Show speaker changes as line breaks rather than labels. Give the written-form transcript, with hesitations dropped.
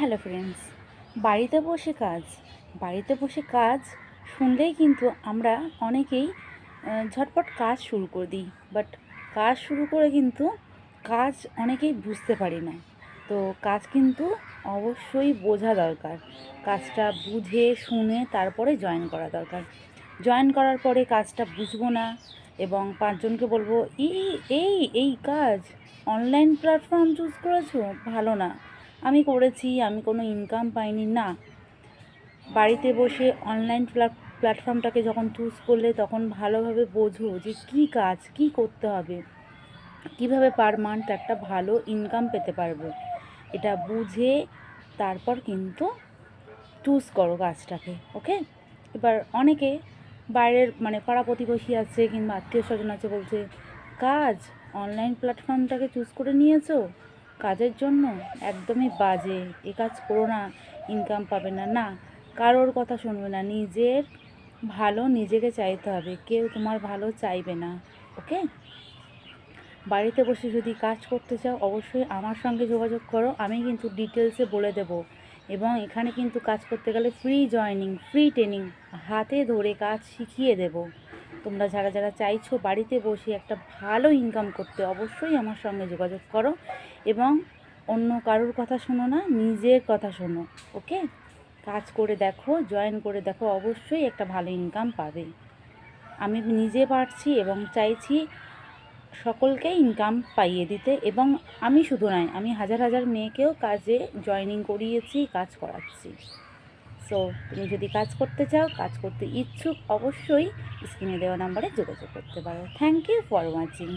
Hello friends, বাড়িতে বসে কাজ শুনলেই কিন্তু আমরা অনেকেই ঝটপট কাজ শুরু করে দিই। বাট কাজ শুরু করে কিন্তু কাজ অনেকেই বুঝতে পারি না। তো কাজ কিন্তু অবশ্যই বোঝা দরকার। কাজটা বুঝে শুনে তারপরে জয়েন করা দরকার। জয়েন করার পরে কাজটা বুঝবো না এবং পাঁচজনকে বলবো এই এই এই কাজ অনলাইন প্ল্যাটফর্ম চুজ করেছো, ভালো না, আমি করেছি, আমি কোনো ইনকাম পাইনি। না, বাড়িতে বসে অনলাইন প্ল্যাটফর্মটাকে যখন চুজ করলে তখন ভালোভাবে বোঝো যে কী কাজ কী করতে হবে, কিভাবে পার মান্থ একটা ভালো ইনকাম পেতে পারবে। এটা বুঝে তারপর কিন্তু চুজ করো কাজটাকে। ওকে, এবার অনেকে বাইরের পাড়া প্রতিবেশী আছে কিংবা আত্মীয় স্বজন আছে, বলছে কাজ অনলাইন প্ল্যাটফর্মটাকে চুজ করে নিয়েছো কাজের জন্য, একদমই বাজে, এ কাজ করো না, ইনকাম পাবে না। না, কারোর কথা শুনবে না, নিজের ভালো নিজেকে চাইতে হবে, কেউ তোমার ভালো চাইবে না। ওকে, বাড়িতে বসে যদি কাজ করতে চাও অবশ্যই আমার সঙ্গে যোগাযোগ করো, আমি কিন্তু ডিটেলসে বলে দেব। এবং এখানে কিন্তু কাজ করতে গেলে ফ্রি জয়েনিং, ফ্রি ট্রেনিং, হাতে ধরে কাজ শিখিয়ে দেব। তোমরা যারা যারা চাইছো বাড়িতে বসে একটা ভালো ইনকাম করতে, অবশ্যই আমার সঙ্গে যোগাযোগ করো এবং অন্য কারোর কথা শোনো না, নিজের কথা শোনো। ওকে, কাজ করে দেখো, জয়েন করে দেখো, অবশ্যই একটা ভালো ইনকাম পাবে। আমি নিজে পারছি এবং চাইছি সকলকে ইনকাম পাইয়ে দিতে, এবং আমি শুধু নয়, আমি হাজার হাজার মেয়েকেও কাজে জয়েনিং করিয়েছি, কাজ করাচ্ছি। সো তুমি যদি কাজ করতে চাও, কাজ করতে ইচ্ছুক, অবশ্যই স্ক্রিনে দেওয়া নাম্বারে যোগাযোগ করতে পারো। Thank you for watching.